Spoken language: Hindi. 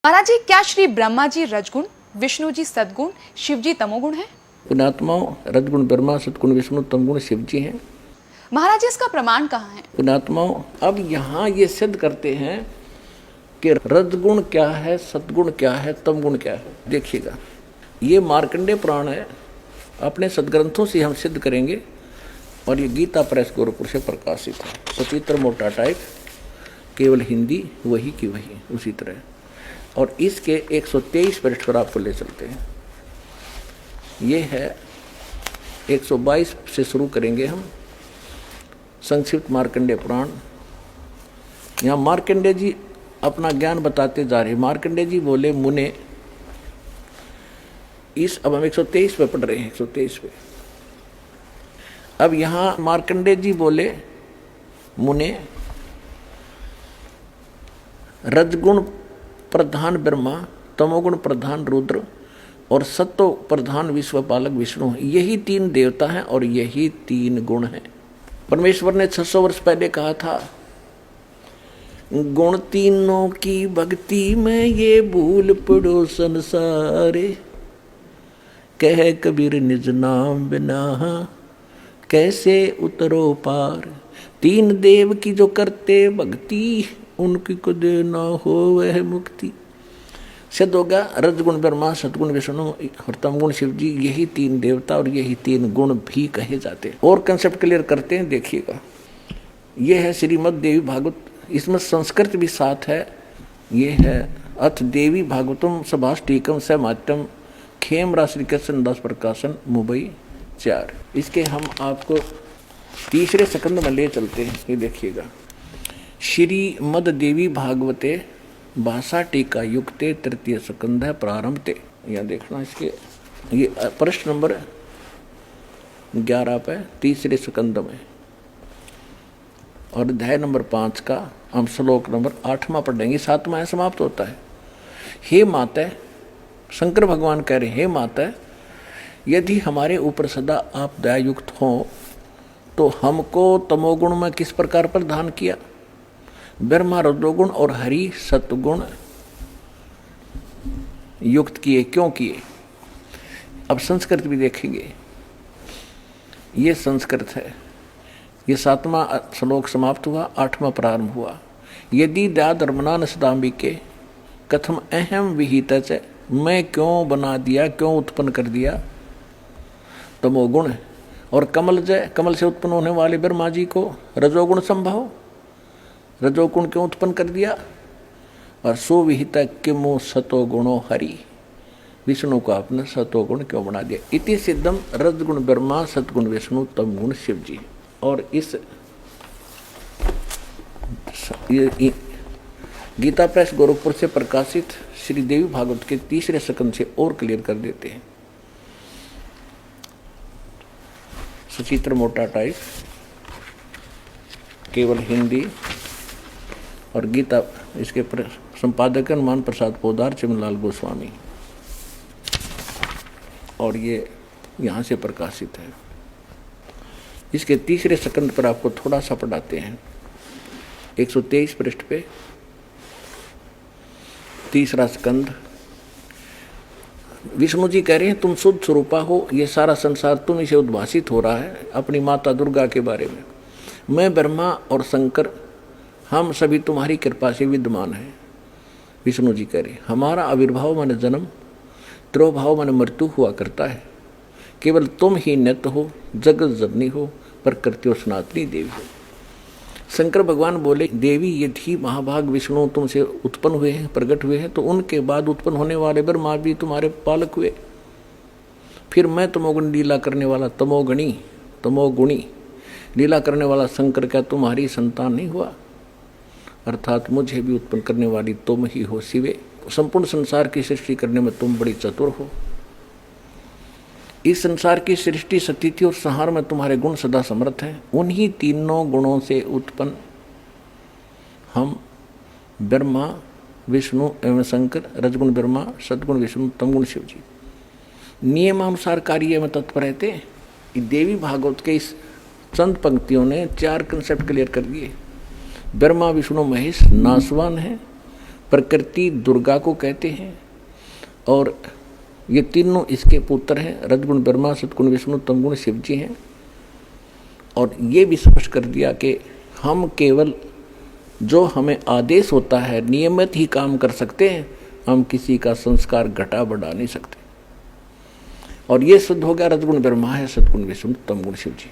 महाराज जी, क्या श्री ब्रह्मा जी रजगुण, विष्णु जी सद्गुण, शिव जी तमोगुण है? पुण्यात्माओं, रजगुण ब्रह्मा, सद्गुण विष्णु, तमगुण शिव जी हैं। महाराज जी, इसका प्रमाण कहाँ है? पुण्यात्माओं, अब यहाँ ये सिद्ध करते हैं कि रजगुण क्या है, सद्गुण क्या है, तमगुण क्या है। देखिएगा, ये मार्कंडेय पुराण है, अपने सदग्रंथों से हम सिद्ध करेंगे। और ये गीता प्रेस गोरखपुर से प्रकाशित है, सचित्र मोटा टाइप, केवल हिंदी वही की वही उसी तरह। और इसके 123 पृष्ठ पर आपको ले चलते हैं। ये है 122 से शुरू करेंगे हम संक्षिप्त मार्कंडेय पुराण। यहाँ मार्कंडेय जी अपना ज्ञान बताते जा रहे। मार्कंडेय जी बोले, मुने, अब हम 123 पे पढ़ रहे हैं, 123 पे। अब यहाँ मार्कंडेय जी बोले, मुने, रजगुण प्रधान ब्रह्मा, तमोगुण प्रधान रुद्र और सत्व प्रधान विश्वपालक विष्णु, यही तीन देवता हैं और यही तीन गुण हैं। परमेश्वर ने 600 वर्ष पहले कहा था, गुण तीनों की भक्ति में ये भूल पड़ो संसारे, कह कबीर निज नाम बिना कैसे उतरो पार। तीन देव की जो करते भक्ति, उनकी को देना हो वह मुक्ति। सिद्ध होगा, रजगुण ब्रह्मा, सद्गुण विष्णु और तमगुण शिव जी, यही तीन देवता और यही तीन गुण भी कहे जाते हैं। और कंसेप्ट क्लियर करते हैं, देखिएगा। यह है श्रीमद् देवी भागवत, इसमें संस्कृत भी साथ है। ये है अथ देवी भागवतम सभाष्टीकम समात्यम खेमरा श्री कृष्ण दास प्रकाशन मुंबई 4। इसके हम आपको तीसरे स्कंद में ले चलते हैं। ये देखिएगा, श्रीमद् देवी भागवते भाषा टीका युक्ते तृतीय स्कंध प्रारंभते। यहाँ देखना, इसके ये पृष्ठ नंबर 11 पे तीसरे स्कंद में, और अध्याय नंबर 5 का हम श्लोक नंबर 8वां पढ़ेंगे। 7वां समाप्त होता है। हे माता, शंकर भगवान कह रहे हैं, हे माता, यदि हमारे ऊपर सदा आप दयायुक्त हों तो हमको तमोगुण में किस प्रकार प्रदान किया, ब्रह्मा रजोगुण और हरि सत्वगुण युक्त किए, क्यों किए। अब संस्कृत भी देखेंगे, ये संस्कृत है। ये 7वां श्लोक समाप्त हुआ, 8वां प्रारंभ हुआ। यदि दया धर्मना न सदाम्बिके कथम अहम विहित, मैं क्यों बना दिया, क्यों उत्पन्न कर दिया तमोगुण। और कमल जय, कमल से उत्पन्न होने वाले ब्रह्मा जी को रजोगुण संभव, रजोगुण क्यों उत्पन्न कर दिया। और सुविहित किमो सतोगुणो हरि, विष्णु को आपने सतोगुण क्यों बना दिया। इति सिद्धम रजगुण ब्रह्मा, सतगुण विष्णु, तमगुण शिव जी। और इस गीता प्रेस गोरखपुर से प्रकाशित श्री देवी भागवत के तीसरे स्कंद से और क्लियर कर देते हैं। सचित्र मोटा टाइप, केवल हिंदी, और गीता इसके संपादक हनुमान प्रसाद पोदार, चिमनलाल गोस्वामी, और ये यहाँ से प्रकाशित है। इसके तीसरे स्कंद पर आपको थोड़ा सा पढ़ाते हैं। 123 पृष्ठ पे तीसरा स्कंद। विष्णु जी कह रहे हैं, तुम शुद्ध स्वरूपा हो, ये सारा संसार तुम इसे उद्भासित हो रहा है अपनी माता दुर्गा के बारे में। मैं ब्रह्मा और शंकर, हम सभी तुम्हारी कृपा से विद्यमान हैं। विष्णु जी कह रहे, हमारा आविर्भाव मन जन्म, त्रोभाव मन मृत्यु हुआ करता है। केवल तुम ही नित्य हो, जगत जननी हो, प्रकृति और सनातनी देवी हो। शंकर भगवान बोले, देवी यदि महाभाग विष्णु तुमसे उत्पन्न हुए हैं, प्रकट हुए हैं, तो उनके बाद उत्पन्न होने वाले ब्रह्मा भी तुम्हारे पालक हुए। फिर मैं तमोगुण लीला करने वाला तमोगुणी लीला करने वाला शंकर क्या तुम्हारी संतान नहीं हुआ। अर्थात मुझे भी उत्पन्न करने वाली तुम ही हो शिवे। संपूर्ण संसार की सृष्टि करने में तुम बड़ी चतुर हो। इस संसार की सृष्टि, स्थिति और संहार में तुम्हारे गुण सदा समर्थ हैं। उन्हीं तीनों गुणों से उत्पन्न हम ब्रह्मा, विष्णु एवं शंकर, रजगुण ब्रह्मा, सद्गुण विष्णु, तमगुण शिव जी नियमानुसार कार्य में तत्पर रहते हैं। देवी भागवत के इस चंद पंक्तियों ने 4 कंसेप्ट क्लियर कर दिए। ब्रह्मा विष्णु महेश नासवान है, प्रकृति दुर्गा को कहते हैं, और ये तीनों इसके पुत्र हैं। रजगुण ब्रह्मा, सतगुण विष्णु, तमगुण शिव जी हैं। और ये भी स्पष्ट कर दिया कि हम केवल जो हमें आदेश होता है नियमित ही काम कर सकते हैं, हम किसी का संस्कार घटा बढ़ा नहीं सकते। और ये सिद्ध हो गया रजगुण ब्रह्मा है, सतगुण विष्णु, तमगुण शिव जी।